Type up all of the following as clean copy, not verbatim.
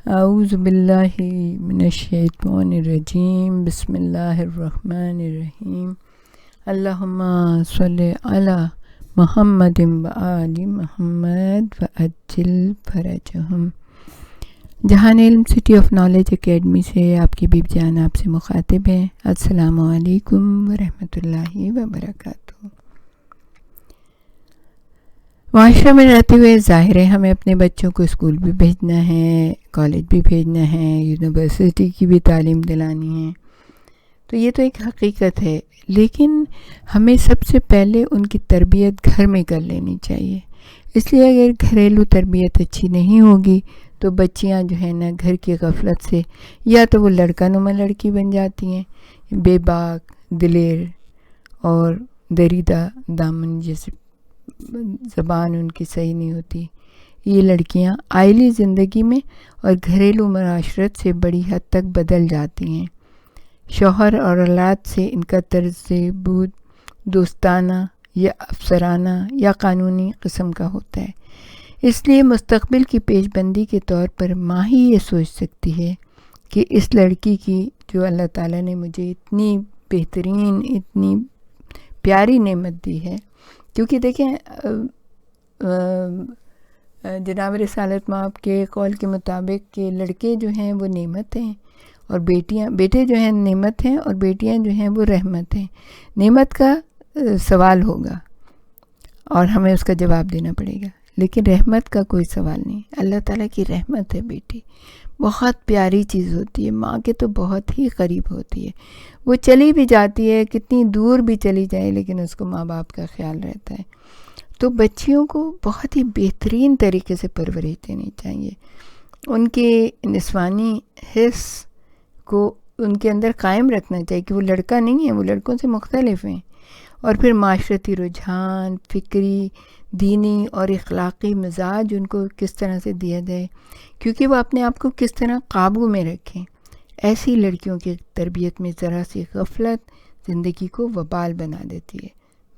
اعوذ باللہ من الشیطان الرجیم، بسم اللہ الرحمن الرحیم، اللہم صلی علی محمد و آل محمد وعجل فرجہم۔ جہان علم سٹی آف نالج اکیڈمی سے آپ کی بیب جان آپ سے مخاطب ہیں۔ السلام علیکم ورحمۃ اللہ وبرکاتہ۔ معاشرے میں رہتے ہوئے ظاہر ہے ہمیں اپنے بچوں کو اسکول بھی بھیجنا ہے، کالج بھی بھیجنا ہے، یونیورسٹی کی بھی تعلیم دلانی ہے، تو یہ تو ایک حقیقت ہے، لیکن ہمیں سب سے پہلے ان کی تربیت گھر میں کر لینی چاہیے۔ اس لیے اگر گھریلو تربیت اچھی نہیں ہوگی تو بچیاں جو ہیں نا گھر کی غفلت سے یا تو وہ لڑکا نما لڑکی بن جاتی ہیں، بے باک، دلیر اور دریدہ دامن، جیسے زبان ان کی صحیح نہیں ہوتی۔ یہ لڑکیاں عائلی زندگی میں اور گھریلو معاشرت سے بڑی حد تک بدل جاتی ہیں۔ شوہر اور اولاد سے ان کا طرز بود دوستانہ یا افسرانہ یا قانونی قسم کا ہوتا ہے۔ اس لیے مستقبل کی پیش بندی کے طور پر ماں ہی یہ سوچ سکتی ہے کہ اس لڑکی کی جو اللہ تعالیٰ نے مجھے اتنی بہترین، اتنی پیاری نعمت دی ہے، کیونکہ دیکھیں جناب رسالت مآب کے قول کے مطابق کہ لڑکے جو ہیں وہ نعمت ہیں اور بیٹے جو ہیں نعمت ہیں اور بیٹیاں جو ہیں وہ رحمت ہیں۔ نعمت کا سوال ہوگا اور ہمیں اس کا جواب دینا پڑے گا، لیکن رحمت کا کوئی سوال نہیں۔ اللہ تعالیٰ کی رحمت ہے بیٹی، بہت پیاری چیز ہوتی ہے، ماں کے تو بہت ہی قریب ہوتی ہے۔ وہ چلی بھی جاتی ہے، کتنی دور بھی چلی جائے، لیکن اس کو ماں باپ کا خیال رہتا ہے۔ تو بچیوں کو بہت ہی بہترین طریقے سے پرورش دینی چاہیے، ان کے نسوانی حس کو ان کے اندر قائم رکھنا چاہیے کہ وہ لڑکا نہیں ہے، وہ لڑکوں سے مختلف ہیں، اور پھر معاشرتی رجحان، فکری، دینی اور اخلاقی مزاج ان کو کس طرح سے دیا جائے، کیونکہ وہ اپنے آپ کو کس طرح قابو میں رکھیں۔ ایسی لڑکیوں کی تربیت میں ذرا سی غفلت زندگی کو وبال بنا دیتی ہے،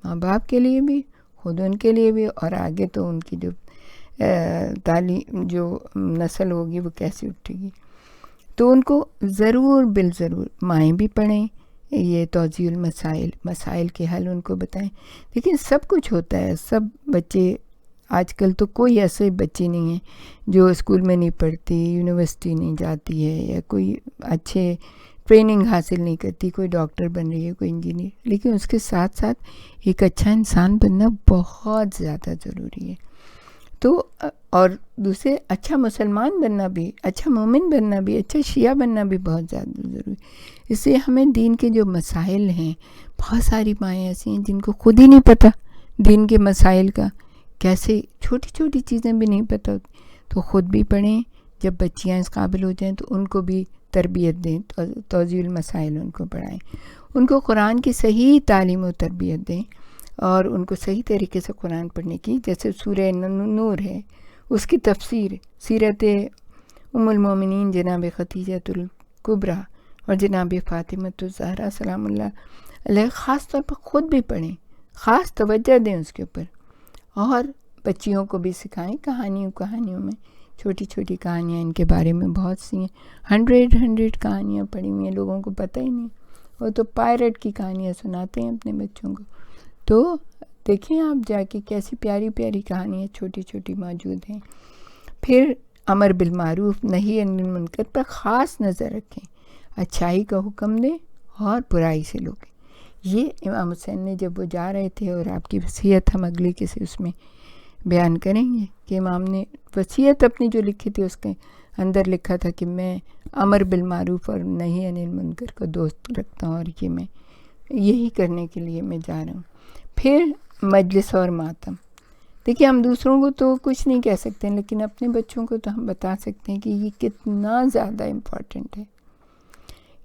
ماں باپ کے لیے بھی، خود ان کے لیے بھی، اور آگے تو ان کی جو تعلیم، جو نسل ہوگی وہ کیسے اٹھے گی۔ تو ان کو ضرور بالضرور مائیں بھی پڑھیں، یہ توضیح المسائل، مسائل کے حل ان کو بتائیں۔ لیکن سب کچھ ہوتا ہے، سب بچے آج کل تو کوئی ایسے بچے نہیں ہیں جو اسکول میں نہیں پڑھتی، یونیورسٹی نہیں جاتی ہے، یا کوئی اچھے ٹریننگ حاصل نہیں کرتی، کوئی ڈاکٹر بن رہی ہے، کوئی انجینئر، لیکن اس کے ساتھ ساتھ ایک اچھا انسان بننا بہت زیادہ ضروری ہے۔ تو اور دوسرے اچھا مسلمان بننا بھی، اچھا مومن بننا بھی، اچھا شیعہ بننا بھی بہت زیادہ ضروری ہے۔ اس لیے ہمیں دین کے جو مسائل ہیں، بہت ساری مائیں ایسی ہیں جن کو خود ہی نہیں پتہ دین کے مسائل کا، کیسے چھوٹی چھوٹی چیزیں بھی نہیں پتہ ہوتی، تو خود بھی پڑھیں، جب بچیاں اس قابل ہو جائیں تو ان کو بھی تربیت دیں، توضیح المسائل ان کو پڑھائیں، ان کو قرآن کی صحیح تعلیم و تربیت دیں، اور ان کو صحیح طریقے سے قرآن پڑھنے کی، جیسے سورہ نور ہے، اس کی تفسیر، سیرت ام المومنین جناب خدیجۃ الکبریٰ اور جناب فاطمۃ الزہرا سلام اللہ علیہ، خاص طور پر خود بھی پڑھیں، خاص توجہ دیں اس کے اوپر، اور بچیوں کو بھی سکھائیں۔ کہانیوں میں چھوٹی چھوٹی کہانیاں ان کے بارے میں بہت سی ہیں، 100 کہانیاں پڑھی ہوئی ہیں، لوگوں کو پتہ ہی نہیں، وہ تو پائرٹ کی کہانیاں سناتے ہیں اپنے بچوں کو۔ تو دیکھیں آپ جا کے کیسی پیاری پیاری کہانیاں چھوٹی چھوٹی موجود ہیں۔ پھر امر بالمعروف نہی عن المنکر پر خاص نظر رکھیں، اچھائی کا حکم دیں اور برائی سے روکیں۔ یہ امام حسین نے جب وہ جا رہے تھے، اور آپ کی وصیت ہم اگلے کسی اس میں بیان کریں گے کہ امام نے وصیت اپنی جو لکھی تھی اس کے اندر لکھا تھا کہ میں امر بالمعروف اور نہی عن المنکر کو دوست رکھتا ہوں، اور یہ میں یہی کرنے کے لیے میں جا رہا ہوں۔ پھر مجلس اور ماتم، دیکھیے ہم دوسروں کو تو کچھ نہیں کہہ سکتے، لیکن اپنے بچوں کو تو ہم بتا سکتے ہیں کہ یہ کتنا زیادہ امپورٹنٹ ہے،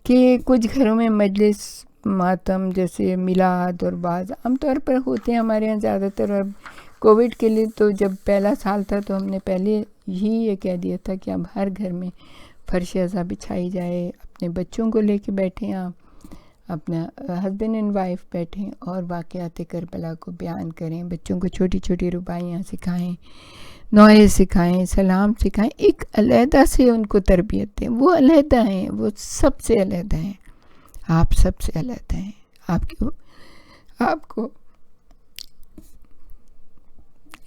کہ کچھ گھروں میں مجلس ماتم جیسے میلاد اور بعض عام طور پر ہوتے ہیں ہمارے یہاں زیادہ تر، اور کووڈ کے لیے تو جب پہلا سال تھا تو ہم نے پہلے ہی یہ کہہ دیا تھا کہ اب ہر گھر میں فرش ازاں بچھائی جائے، اپنے بچوں کو لے کے بیٹھیں، آپ اپنا ہسبینڈ اینڈ وائف بیٹھیں اور واقعات کربلا کو بیان کریں، بچوں کو چھوٹی چھوٹی رباعیاں سکھائیں۔ نوحے سکھائیں، سلام سکھائیں، ایک علیحدہ سے ان کو تربیت دیں. وہ علیحدہ ہیں، وہ سب سے علیحدہ ہیں، آپ سب سے علیحدہ ہیں. آپ کو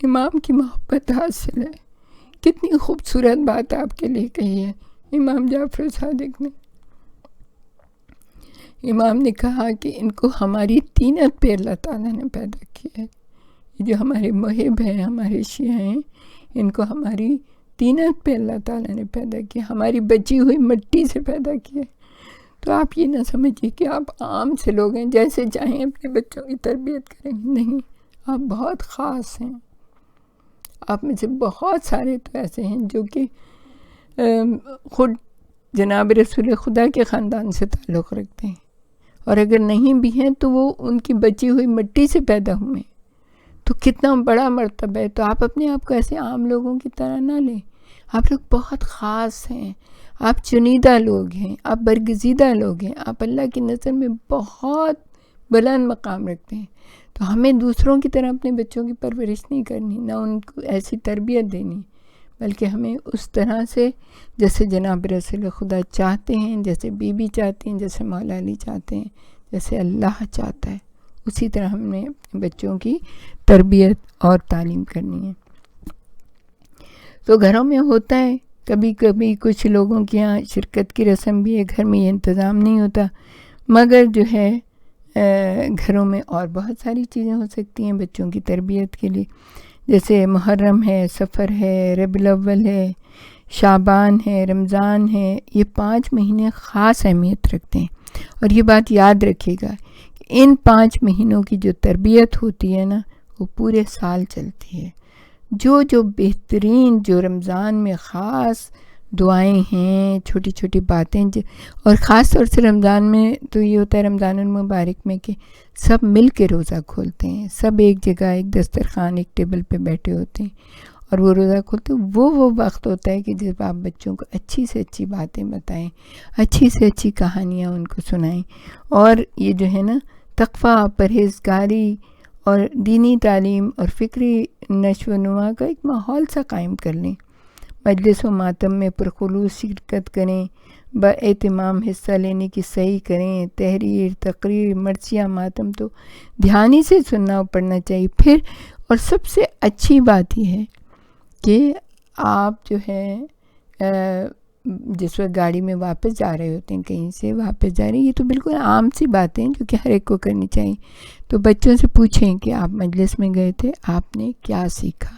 امام کی محبت حاصل ہے. کتنی خوبصورت بات آپ کے لیے کہی ہے امام جعفر صادق نے. امام نے کہا کہ ان کو ہماری طینت پہ اللہ تعالیٰ نے پیدا کیا ہے. یہ جو ہمارے محب ہیں، ہمارے شیعہ ہیں، ان کو ہماری طینت پہ اللہ تعالیٰ نے پیدا کیا، ہماری بچی ہوئی مٹی سے پیدا کیا. تو آپ یہ نہ سمجھیے کہ آپ عام سے لوگ ہیں، جیسے چاہیں اپنے بچوں کی تربیت کریں. نہیں، آپ بہت خاص ہیں. آپ میں سے بہت سارے تو ایسے ہیں جو کہ خود جناب رسول خدا کے خاندان سے تعلق رکھتے ہیں، اور اگر نہیں بھی ہیں تو وہ ان کی بچی ہوئی مٹی سے پیدا ہوئے. تو کتنا بڑا مرتبہ ہے. تو آپ اپنے آپ کو ایسے عام لوگوں کی طرح نہ لیں. آپ لوگ بہت خاص ہیں، آپ چنیدہ لوگ ہیں، آپ برگزیدہ لوگ ہیں، آپ اللہ کی نظر میں بہت بلند مقام رکھتے ہیں. تو ہمیں دوسروں کی طرح اپنے بچوں کی پرورش نہیں کرنی، نہ ان کو ایسی تربیت دینی، بلکہ ہمیں اس طرح سے جیسے جناب رسول خدا چاہتے ہیں، جیسے بی بی چاہتی ہیں، جیسے مولا علی چاہتے ہیں، جیسے اللہ چاہتا ہے، اسی طرح ہم نے اپنے بچوں کی تربیت اور تعلیم کرنی ہے. تو گھروں میں ہوتا ہے کبھی کبھی کچھ لوگوں کے یہاں شرکت کی رسم بھی ہے، گھر میں یہ انتظام نہیں ہوتا، مگر جو ہے گھروں میں اور بہت ساری چیزیں ہو سکتی ہیں بچوں کی تربیت کے لیے. جیسے محرم ہے، سفر ہے، ربیع الاول ہے، شعبان ہے، رمضان ہے. یہ 5 مہینے خاص اہمیت رکھتے ہیں. اور یہ بات یاد رکھیے گا کہ ان 5 مہینوں کی جو تربیت ہوتی ہے نا، وہ پورے سال چلتی ہے. جو بہترین جو رمضان میں خاص دعائیں ہیں، چھوٹی چھوٹی باتیں، اور خاص طور سے رمضان میں تو یہ ہوتا ہے رمضان المبارک میں کہ سب مل کے روزہ کھولتے ہیں، سب ایک جگہ ایک دسترخوان ایک ٹیبل پہ بیٹھے ہوتے ہیں اور وہ روزہ کھولتے ہیں. وہ وقت ہوتا ہے کہ جب آپ بچوں کو اچھی سے اچھی باتیں بتائیں، اچھی سے اچھی کہانیاں ان کو سنائیں، اور یہ جو ہے نا تقویٰ، پرہیزگاری اور دینی تعلیم اور فکری نشو و نما کا ایک ماحول سا قائم کر لیں. مجلس و ماتم میں پرخلوص شرکت کریں، با اہتمام حصہ لینے کی صحیح کریں. تحریر، تقریر، مرثیہ، ماتم تو دھیانی سے سننا اور پڑھنا چاہیے. پھر اور سب سے اچھی بات یہ ہے کہ آپ جو ہے جس وقت گاڑی میں واپس جا رہے ہوتے ہیں، کہیں سے واپس جا رہے ہیں، یہ تو بالکل عام سی باتیں جو کہ ہر ایک کو کرنی چاہیے. تو بچوں سے پوچھیں کہ آپ مجلس میں گئے تھے، آپ نے کیا سیکھا.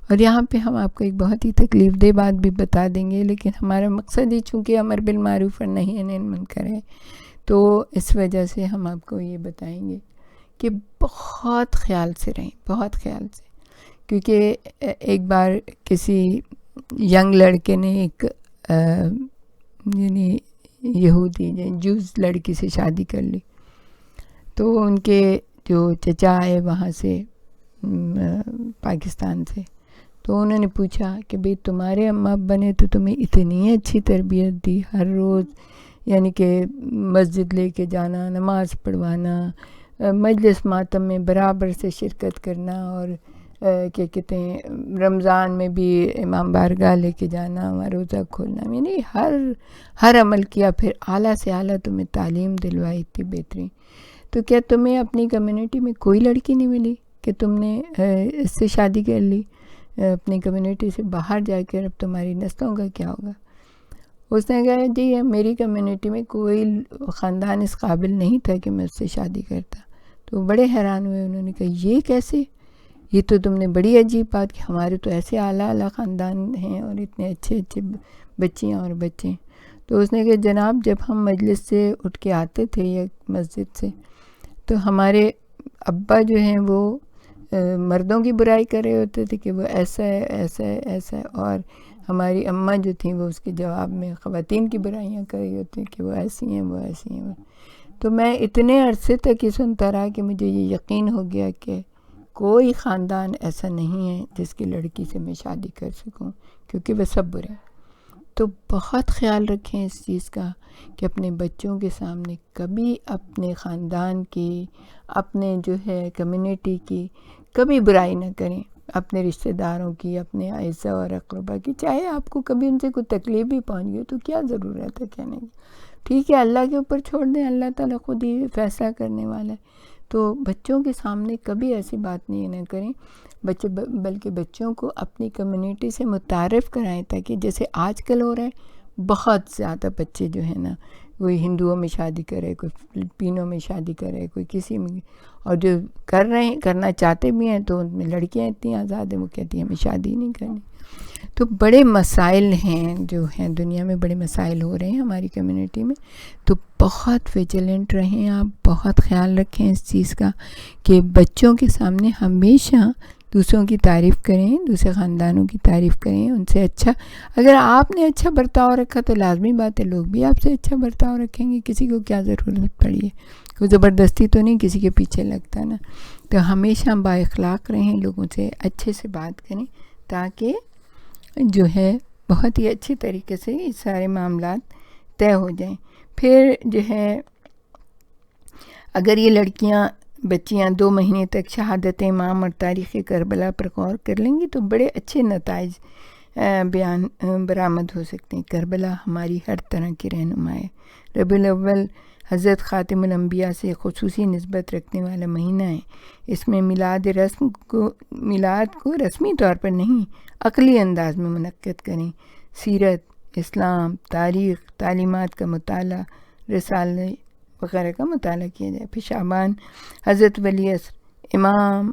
اور یہاں پہ ہم آپ کو ایک بہت ہی تکلیف دہ بات بھی بتا دیں گے، لیکن ہمارا مقصد ہی چونکہ امر بالمعروف اور نہی عن المنکر ہے، تو اس وجہ سے ہم آپ کو یہ بتائیں گے کہ بہت خیال سے رہیں، بہت خیال سے. کیونکہ ایک بار کسی ینگ لڑکے نے ایک یعنی یہودی جوز لڑکی سے شادی کر لی. تو ان کے جو چچا آئے وہاں سے پاکستان سے، تو انہوں نے پوچھا کہ بھئی تمہارے اماں ابا نے تو تمہیں اتنی اچھی تربیت دی، ہر روز یعنی کہ مسجد لے کے جانا، نماز پڑھوانا، مجلس ماتم میں برابر سے شرکت کرنا، اور کیا کہتے ہیں رمضان میں بھی امام بارگاہ لے کے جانا، روزہ کھولنا، یعنی ہر عمل کیا. پھر اعلیٰ سے اعلیٰ تمہیں تعلیم دلوائی اتنی بہترین. تو کیا تمہیں اپنی کمیونٹی میں کوئی لڑکی نہیں ملی کہ تم نے اس سے شادی کر لی؟ اپنی کمیونٹی سے باہر جا کر اب تمہاری نسلوں کا کیا ہوگا؟ اس نے کہا جی میری کمیونٹی میں کوئی خاندان اس قابل نہیں تھا کہ میں اس سے شادی کرتا. تو بڑے حیران ہوئے. انہوں نے کہا یہ کیسے؟ یہ تو تم نے بڑی عجیب بات کہ ہمارے تو ایسے اعلیٰ اعلیٰ خاندان ہیں اور اتنے اچھے اچھے بچیاں اور بچے. تو اس نے کہا جناب جب ہم مجلس سے اٹھ کے آتے تھے یا مسجد سے، تو ہمارے ابا جو ہیں وہ مردوں کی برائی کر رہے ہوتے تھے کہ وہ ایسا ہے ایسا ہے ایسا ہے، اور ہماری اماں جو تھیں وہ اس کے جواب میں خواتین کی برائیاں کر رہی ہوتی کہ وہ ایسی ہیں وہ ایسی ہیں. تو میں اتنے عرصے تک یہ سنتا رہا کہ مجھے یہ یقین ہو گیا کہ کوئی خاندان ایسا نہیں ہے جس کی لڑکی سے میں شادی کر سکوں، کیونکہ وہ سب برے ہیں. تو بہت خیال رکھیں اس چیز کا کہ اپنے بچوں کے سامنے کبھی اپنے خاندان کی، اپنے جو ہے کمیونٹی کی کبھی برائی نہ کریں. اپنے رشتہ داروں کی، اپنے اعزاء اور اقربا کی، چاہے آپ کو کبھی ان سے کوئی تکلیف بھی پہنچ گئی تو کیا ضرورت ہے کہنے کی، ٹھیک ہے اللہ کے اوپر چھوڑ دیں، اللہ تعالیٰ خود ہی فیصلہ کرنے والا ہے۔ تو بچوں کے سامنے کبھی ایسی بات نہیں نہ کریں، بلکہ بچوں کو اپنی کمیونٹی سے متعارف کرائیں، تاکہ جیسے آج کل ہو رہا ہے بہت زیادہ بچے جو ہیں نا، کوئی ہندوؤں میں شادی کرے، کوئی فلپینوں میں شادی کرے، کوئی کسی میں، اور جو کر رہے ہیں، کرنا چاہتے بھی ہیں، تو ان میں لڑکیاں اتنی آزاد ہیں وہ کہتی ہیں ہمیں شادی نہیں کرنی۔ تو بڑے مسائل ہیں جو ہیں دنیا میں، بڑے مسائل ہو رہے ہیں ہماری کمیونٹی میں، تو بہت ویجیلنٹ رہیں آپ، بہت خیال رکھیں اس چیز کا کہ بچوں کے سامنے ہمیشہ دوسروں کی تعریف کریں، دوسرے خاندانوں کی تعریف کریں، ان سے اچھا، اگر آپ نے اچھا برتاؤ رکھا تو لازمی بات ہے لوگ بھی آپ سے اچھا برتاؤ رکھیں گے، کسی کو کیا ضرورت پڑی ہے، کوئی زبردستی تو نہیں کسی کے پیچھے لگتا نا۔ تو ہمیشہ با اخلاق رہیں، لوگوں سے اچھے سے بات کریں، تاکہ جو ہے بہت ہی اچھی طریقے سے یہ سارے معاملات طے ہو جائیں۔ پھر جو ہے اگر یہ لڑکیاں بچیاں 2 مہینے تک شہادت امام اور تاریخ کربلا پر غور کر لیں گی تو بڑے اچھے نتائج برآمد ہو سکتے ہیں۔ کربلا ہماری ہر طرح کی رہنما ہے۔ ربیع الاول حضرت خاتم الانبیاء سے خصوصی نسبت رکھنے والا مہینہ ہے۔ اس میں میلاد کو رسمی طور پر نہیں، عقلی انداز میں منعقد کریں، سیرت، اسلام، تاریخ، تعلیمات کا مطالعہ، رسالے وغیرہ کا مطالعہ کیا جائے۔ پھر شعبان حضرت ولی عصر امام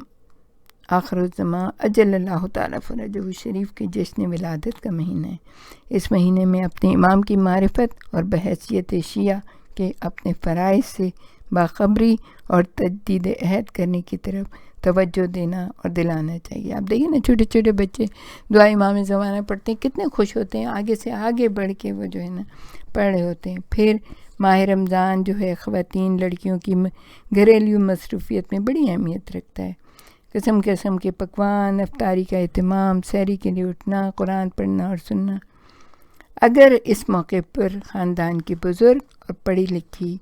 آخر الزمان اجل اللہ تعالیٰ فرجہ شریف کے جشن ولادت کا مہینہ ہے۔ اس مہینے میں اپنے امام کی معرفت اور بحیثیت شیعہ کے اپنے فرائض سے باخبری اور تجدید عہد کرنے کی طرف توجہ دینا اور دلانا چاہیے۔ آپ دیکھیں نا چھوٹے چھوٹے بچے دعا امام زمانہ پڑھتے ہیں، کتنے خوش ہوتے ہیں، آگے سے آگے بڑھ کے وہ جو ہے نا پڑھ رہے ہوتے ہیں۔ پھر ماہ رمضان جو ہے خواتین لڑکیوں کی گھریلو مصروفیت میں بڑی اہمیت رکھتا ہے۔ قسم قسم کے پکوان، افطاری کا اہتمام، سحری کے لیے اٹھنا، قرآن پڑھنا اور سننا۔ اگر اس موقع پر خاندان کی بزرگ اور پڑھی لکھی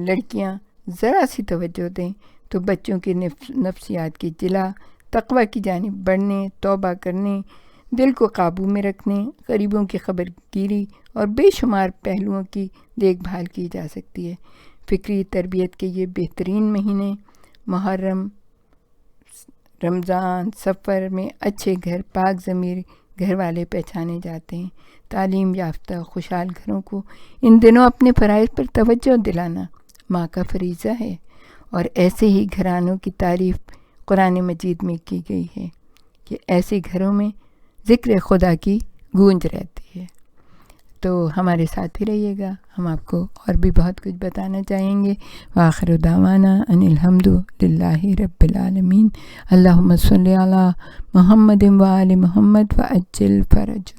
لڑکیاں ذرا سی توجہ دیں تو بچوں کی نفسیات کی جلا، تقوی کی جانب بڑھنے، توبہ کرنے، دل کو قابو میں رکھنے، غریبوں کی خبر گیری اور بے شمار پہلوؤں کی دیکھ بھال کی جا سکتی ہے۔ فکری تربیت کے یہ بہترین مہینے محرم، رمضان، سفر میں اچھے گھر، پاک ضمیر گھر والے پہچانے جاتے ہیں۔ تعلیم یافتہ خوشحال گھروں کو ان دنوں اپنے فرائض پر توجہ دلانا ماں کا فریضہ ہے، اور ایسے ہی گھرانوں کی تعریف قرآن مجید میں کی گئی ہے کہ ایسے گھروں میں ذکر خدا کی گونج رہتی ہے۔ تو ہمارے ساتھ ہی رہیے گا، ہم آپ کو اور بھی بہت کچھ بتانا چاہیں گے۔ وآخر دعوانا ان الحمد للہ رب العالمین۔ اللہم صلی علی محمد وآل محمد وعجل فرج۔